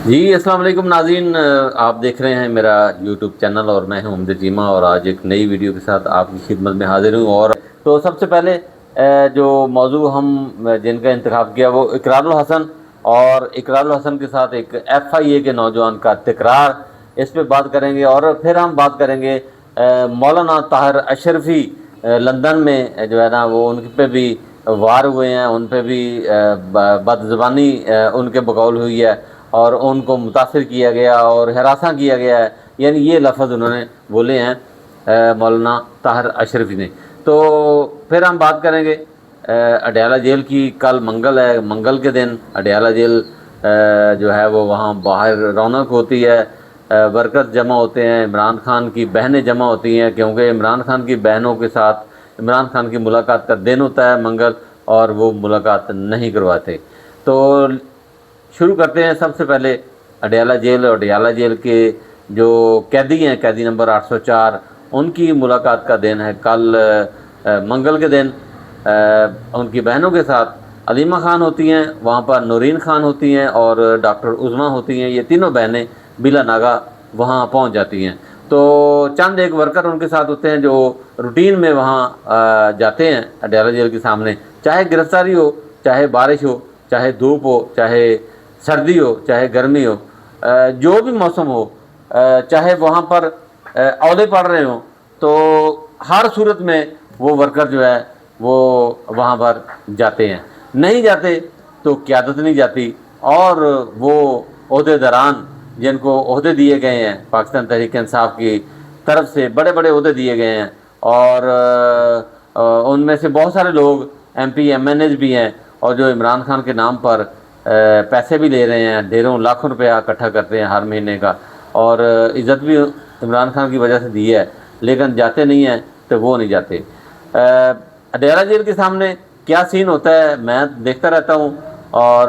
جی السلام علیکم ناظرین، آپ دیکھ رہے ہیں میرا یوٹیوب چینل اور میں ہوں حمد چیمہ، اور آج ایک نئی ویڈیو کے ساتھ آپ کی خدمت میں حاضر ہوں۔ اور تو سب سے پہلے جو موضوع ہم جن کا انتخاب کیا وہ اقرار الحسن، اور اقرار الحسن کے ساتھ ایک ایف آئی اے کے نوجوان کا تکرار، اس پہ بات کریں گے۔ اور پھر ہم بات کریں گے مولانا طاہر اشرفی، لندن میں جو ہے نا وہ ان پہ بھی وار ہوئے ہیں، ان پہ بھی بد زبانی ان کے بقول ہوئی ہے، اور ان کو متاثر کیا گیا اور ہراساں کیا گیا ہے، یعنی یہ لفظ انہوں نے بولے ہیں مولانا طاہر اشرفی نے۔ تو پھر ہم بات کریں گے اڈیالہ جیل کی۔ کل منگل ہے، منگل کے دن اڈیالہ جیل جو ہے وہ وہاں باہر رونق ہوتی ہے، ورکرز جمع ہوتے ہیں، عمران خان کی بہنیں جمع ہوتی ہیں، کیونکہ عمران خان کی بہنوں کے ساتھ عمران خان کی ملاقات کا دن ہوتا ہے منگل، اور وہ ملاقات نہیں کرواتے۔ تو شروع کرتے ہیں سب سے پہلے اڈیالہ جیل۔ اڈیالہ جیل کے جو قیدی ہیں، قیدی نمبر 804، ان کی ملاقات کا دن ہے کل منگل کے دن، ان کی بہنوں کے ساتھ علیمہ خان ہوتی ہیں، وہاں پر نورین خان ہوتی ہیں، اور ڈاکٹر عظمیٰ ہوتی ہیں۔ یہ تینوں بہنیں بلا ناگا وہاں پہنچ جاتی ہیں۔ تو چند ایک ورکر ان کے ساتھ ہوتے ہیں جو روٹین میں وہاں جاتے ہیں اڈیالہ جیل کے سامنے، چاہے گرفتاری ہو، چاہے بارش ہو، چاہے دھوپ ہو، چاہے سردی ہو، چاہے گرمی ہو، جو بھی موسم ہو، چاہے وہاں پر اولے پڑ رہے ہوں، تو ہر صورت میں وہ ورکر جو ہے وہ وہاں پر جاتے ہیں۔ نہیں جاتے تو قیادت نہیں جاتی، اور وہ عہدیداران جن کو عہدے دیے گئے ہیں پاکستان تحریک انصاف کی طرف سے، بڑے بڑے عہدے دیے گئے ہیں، اور ان میں سے بہت سارے لوگ M P M N A's بھی ہیں، اور جو عمران خان کے نام پر پیسے بھی لے رہے ہیں، ڈھیروں لاکھوں روپیہ اکٹھا کرتے ہیں ہر مہینے کا، اور عزت بھی عمران خان کی وجہ سے دی ہے، لیکن جاتے نہیں ہیں تو وہ نہیں جاتے۔ اڈیالہ جیل کے سامنے کیا سین ہوتا ہے میں دیکھتا رہتا ہوں، اور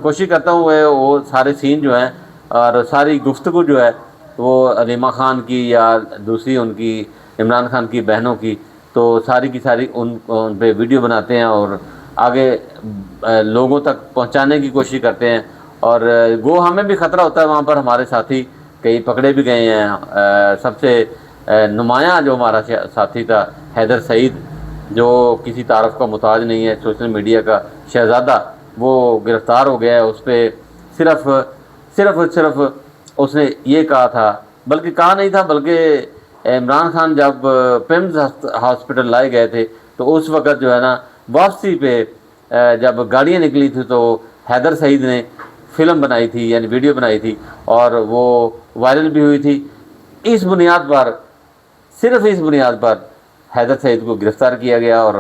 کوشش کرتا ہوں وہ سارے سین جو ہیں اور ساری گفتگو جو ہے وہ علیمہ خان کی یا دوسری ان کی عمران خان کی بہنوں کی، تو ساری کی ساری ان پہ ویڈیو بناتے ہیں اور آگے لوگوں تک پہنچانے کی کوشش کرتے ہیں۔ اور وہ ہمیں بھی خطرہ ہوتا ہے، وہاں پر ہمارے ساتھی کئی پکڑے بھی گئے ہیں۔ سب سے نمایاں جو ہمارا ساتھی تھا حیدر سعید، جو کسی تعارف کا محتاج نہیں ہے، سوشل میڈیا کا شہزادہ، وہ گرفتار ہو گیا ہے۔ اس پہ صرف اس نے یہ کہا تھا، بلکہ کہا نہیں تھا، بلکہ عمران خان جب پیمز ہاسپٹل لائے گئے تھے تو اس وقت جو ہے نا واپسی پہ جب گاڑیاں نکلی تھی تو حیدر سعید نے فلم بنائی تھی، یعنی ویڈیو بنائی تھی، اور وہ وائرل بھی ہوئی تھی۔ اس بنیاد پر، صرف اس بنیاد پر حیدر سعید کو گرفتار کیا گیا، اور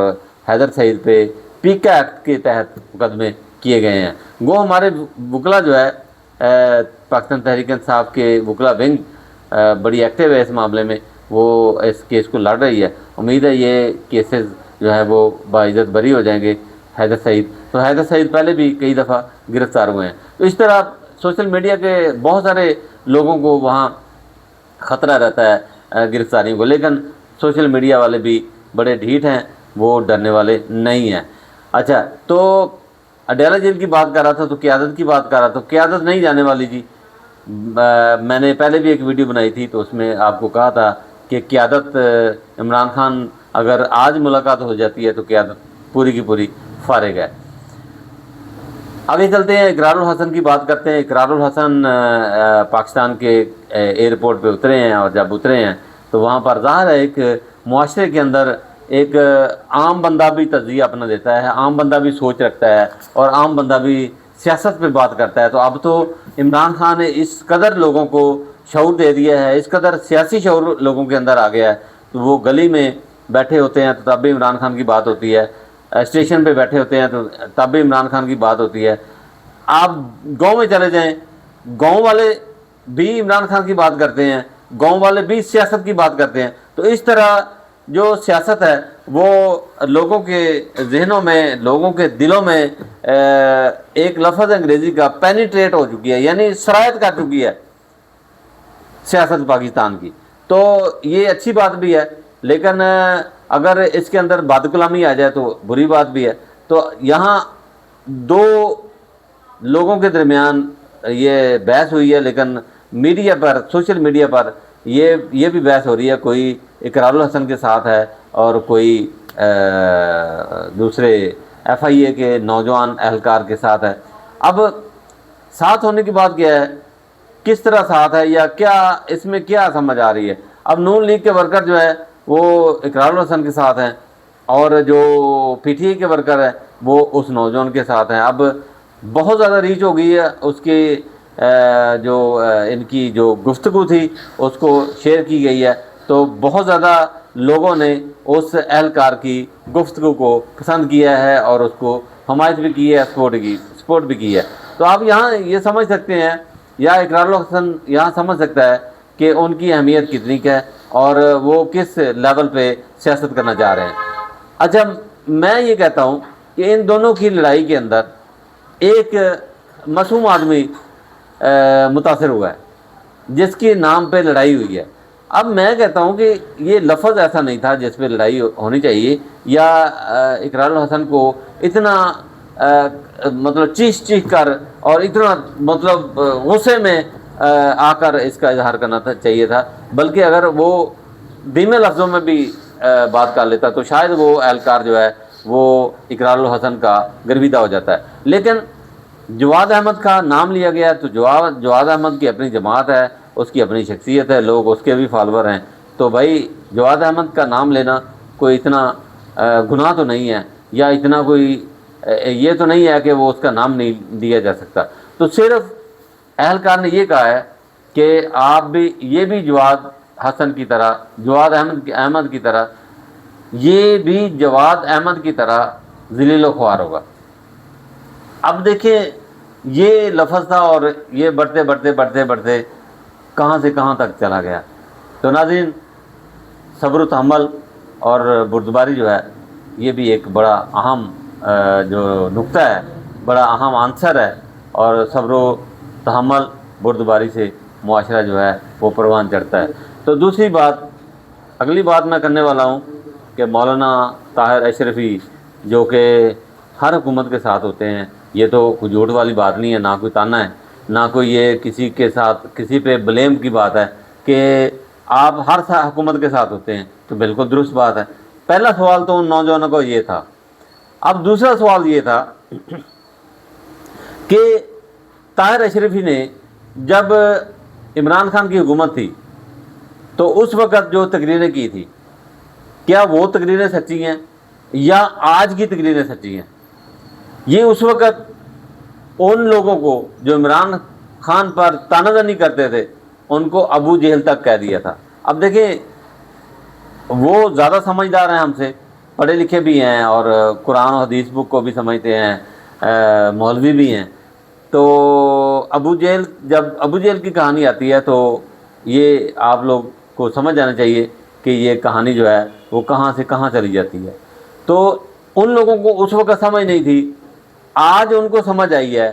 حیدر سعید پہ پیکا ایکٹ کے تحت مقدمے کیے گئے ہیں۔ وہ ہمارے وکلا جو ہے پاکستان تحریک انصاف کے وکلا ونگ بڑی ایکٹیو ہے اس معاملے میں، وہ اس کیس کو لڑ رہی ہے۔ امید ہے یہ کیسز جو ہے وہ باعزت بری ہو جائیں گے۔ حیدر سعید تو حیدر سعید پہلے بھی کئی دفعہ گرفتار ہوئے ہیں۔ تو اس طرح سوشل میڈیا کے بہت سارے لوگوں کو وہاں خطرہ رہتا ہے گرفتاریوں کو، لیکن سوشل میڈیا والے بھی بڑے ڈھیٹ ہیں، وہ ڈرنے والے نہیں ہیں۔ اچھا، تو اڈیالہ جیل کی بات کر رہا تھا تو قیادت کی بات کر رہا تھا، تو قیادت نہیں جانے والی جی۔ میں نے پہلے بھی ایک ویڈیو بنائی تھی تو اس میں آپ کو کہا تھا کہ قیادت عمران خان اگر آج ملاقات ہو جاتی ہے تو قیادت پوری کی پوری فارغ ہے۔ آگے چلتے ہیں، اقرار الحسن کی بات کرتے ہیں۔ اقرار الحسن پاکستان کے ایئرپورٹ پہ اترے ہیں، اور جب اترے ہیں تو وہاں پر ظاہر ہے ایک معاشرے کے اندر ایک عام بندہ بھی تجزیہ اپنا دیتا ہے، عام بندہ بھی سوچ رکھتا ہے، اور عام بندہ بھی سیاست پہ بات کرتا ہے۔ تو اب تو عمران خان نے اس قدر لوگوں کو شعور دے دیا ہے، اس قدر سیاسی شعور لوگوں کے اندر آ گیا ہے، تو وہ گلی میں بیٹھے ہوتے ہیں تو تب بھی عمران خان کی بات ہوتی ہے، اسٹیشن پہ بیٹھے ہوتے ہیں تو تب بھی عمران خان کی بات ہوتی ہے۔ آپ گاؤں میں چلے جائیں، گاؤں والے بھی عمران خان کی بات کرتے ہیں، گاؤں والے بھی سیاست کی بات کرتے ہیں۔ تو اس طرح جو سیاست ہے وہ لوگوں کے ذہنوں میں، لوگوں کے دلوں میں ایک لفظ انگریزی کا پینیٹریٹ ہو چکی ہے، یعنی سرایت کر چکی ہے سیاست پاکستان کی۔ تو یہ اچھی بات بھی ہے، لیکن اگر اس کے اندر بد کلامی آ جائے تو بری بات بھی ہے۔ تو یہاں دو لوگوں کے درمیان یہ بحث ہوئی ہے، لیکن میڈیا پر، سوشل میڈیا پر یہ بھی بحث ہو رہی ہے، کوئی اقرار الحسن کے ساتھ ہے اور کوئی دوسرے ایف آئی اے کے نوجوان اہلکار کے ساتھ ہے۔ اب ساتھ ہونے کی بات کیا ہے، کس طرح ساتھ ہے، یا کیا اس میں کیا سمجھ آ رہی ہے؟ اب نون لیگ کے ورکر جو ہے وہ اقرار الحسن کے ساتھ ہیں، اور جو پی ٹی آئی کے ورکر ہے وہ اس نوجوان کے ساتھ ہیں۔ اب بہت زیادہ ریچ ہو گئی ہے اس کی، جو ان کی جو گفتگو تھی اس کو شیئر کی گئی ہے، تو بہت زیادہ لوگوں نے اس اہلکار کی گفتگو کو پسند کیا ہے اور اس کو حمایت بھی کی ہے، سپورٹ بھی کی ہے۔ تو آپ یہاں یہ سمجھ سکتے ہیں، یا اقرار الحسن یہاں سمجھ سکتا ہے کہ ان کی اہمیت کتنی ہے اور وہ کس لیول پہ سیاست کرنا چاہ رہے ہیں۔ اچھا، میں یہ کہتا ہوں کہ ان دونوں کی لڑائی کے اندر ایک معصوم آدمی متاثر ہوا ہے، جس کے نام پہ لڑائی ہوئی ہے۔ اب میں کہتا ہوں کہ یہ لفظ ایسا نہیں تھا جس پہ لڑائی ہونی چاہیے، یا اقرار الحسن کو اتنا مطلب چیخ کر اور اتنا مطلب غصے میں آ کر اس کا اظہار کرنا چاہیے تھا، بلکہ اگر وہ دھیمے لفظوں میں بھی بات کر لیتا تو شاید وہ اہلکار جو ہے وہ اقرار الحسن کا گرویدہ ہو جاتا ہے۔ لیکن جواد احمد کا نام لیا گیا تو جواد احمد کی اپنی جماعت ہے، اس کی اپنی شخصیت ہے، لوگ اس کے بھی فالوور ہیں، تو بھائی جواد احمد کا نام لینا کوئی اتنا گناہ تو نہیں ہے، یا اتنا کوئی یہ تو نہیں ہے کہ وہ اس کا نام نہیں دیا جا سکتا۔ تو صرف اہلکار نے یہ کہا ہے کہ آپ بھی، یہ بھی جواد حسن کی طرح، جواد احمد کی طرح، یہ بھی جواد احمد کی طرح ذلیل و خوار ہوگا۔ اب دیکھیں یہ لفظ تھا اور یہ بڑھتے کہاں سے کہاں تک چلا گیا۔ تو ناظرین، صبر و تحمل اور بردباری جو ہے یہ بھی ایک بڑا اہم جو نقطہ ہے، بڑا اہم عنصر ہے، اور صبر و تحمل بردباری سے معاشرہ جو ہے وہ پروان چڑھتا ہے۔ تو دوسری بات، اگلی بات میں کرنے والا ہوں کہ مولانا طاہر اشرفی جو کہ ہر حکومت کے ساتھ ہوتے ہیں، یہ تو کوئی جھوٹ والی بات نہیں ہے، نہ کوئی تانا ہے، نہ کوئی یہ کسی کے ساتھ کسی پہ بلیم کی بات ہے کہ آپ ہر حکومت کے ساتھ ہوتے ہیں، تو بالکل درست بات ہے۔ پہلا سوال تو ان نوجوانوں کو یہ تھا۔ اب دوسرا سوال یہ تھا کہ طاہر اشرفی نے جب عمران خان کی حکومت تھی تو اس وقت جو تقریریں کی تھی، کیا وہ تقریریں سچی ہیں یا آج کی تقریریں سچی ہیں؟ یہ اس وقت ان لوگوں کو جو عمران خان پر تانہ زنی کرتے تھے ان کو ابو جہل تک کہہ دیا تھا۔ اب دیکھیں وہ زیادہ سمجھدار ہیں ہم سے، پڑھے لکھے بھی ہیں اور قرآن و حدیث بک کو بھی سمجھتے ہیں، مولوی بھی ہیں۔ تو جب ابو جہل کی کہانی آتی ہے تو یہ آپ لوگ کو سمجھ جانا چاہیے کہ یہ کہانی جو ہے وہ کہاں سے کہاں چلی جاتی ہے۔ تو ان لوگوں کو اس وقت سمجھ نہیں تھی، آج ان کو سمجھ آئی ہے۔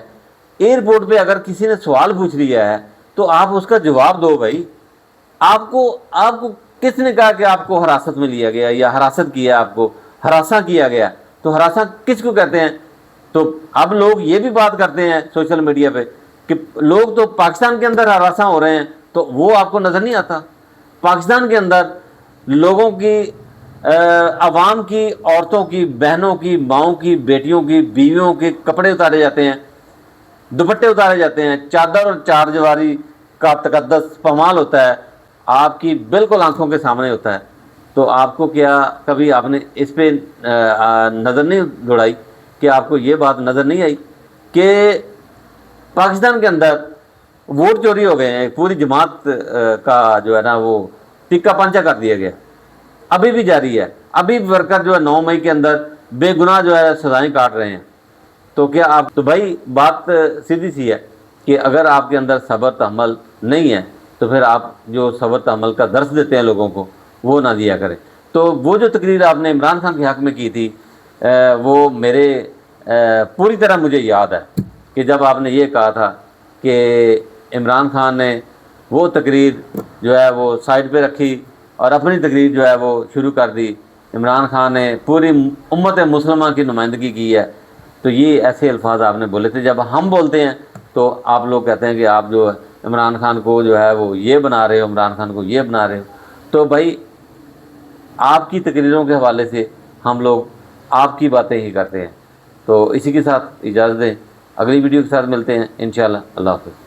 ایئرپورٹ پہ اگر کسی نے سوال پوچھ لیا ہے تو آپ اس کا جواب دو بھائی۔ آپ کو کس نے کہا کہ آپ کو حراست میں لیا گیا یا حراست کیا، آپ کو ہراساں کیا گیا؟ تو ہراساں کس کو کہتے ہیں؟ تو اب لوگ یہ بھی بات کرتے ہیں سوشل میڈیا پہ کہ لوگ تو پاکستان کے اندر ہراساں ہو رہے ہیں، تو وہ آپ کو نظر نہیں آتا؟ پاکستان کے اندر لوگوں کی، عوام کی، عورتوں کی، بہنوں کی، ماؤں کی، بیٹیوں کی، بیویوں کے کپڑے اتارے جاتے ہیں، دوپٹے اتارے جاتے ہیں، چادر اور چار دیواری کا تقدس پامال ہوتا ہے، آپ کی بالکل آنکھوں کے سامنے ہوتا ہے۔ تو آپ کو کیا کبھی آپ نے اس پہ نظر نہیں دوڑائی کہ آپ کو یہ بات نظر نہیں آئی کہ پاکستان کے اندر ووٹ چوری ہو گئے ہیں، پوری جماعت کا جو ہے نا وہ ٹکا پانچا کر دیا گیا، ابھی بھی جاری ہے، ابھی ورکر جو ہے 9 مئی کے اندر بے گناہ جو ہے سزائیں کاٹ رہے ہیں۔ تو کیا آپ، تو بھائی بات سیدھی سی ہے کہ اگر آپ کے اندر صبر تحمل نہیں ہے تو پھر آپ جو صبر تحمل کا درس دیتے ہیں لوگوں کو وہ نہ دیا کریں۔ تو وہ جو تقریر آپ نے عمران خان کے حق میں کی تھی، وہ میرے پوری طرح مجھے یاد ہے کہ جب آپ نے یہ کہا تھا کہ عمران خان نے وہ تقریر جو ہے وہ سائڈ پہ رکھی اور اپنی تقریر جو ہے وہ شروع کر دی، عمران خان نے پوری امت مسلمہ کی نمائندگی کی ہے۔ تو یہ ایسے الفاظ آپ نے بولے تھے۔ جب ہم بولتے ہیں تو آپ لوگ کہتے ہیں کہ آپ جو عمران خان کو جو ہے وہ یہ بنا رہے ہو، عمران خان کو یہ بنا رہے ہو. تو بھائی آپ کی تقریروں کے حوالے سے ہم لوگ آپ کی باتیں ہی کرتے ہیں. تو اسی کے ساتھ اجازت دیں، اگلی ویڈیو کے ساتھ ملتے ہیں انشاءاللہ. اللہ حافظ.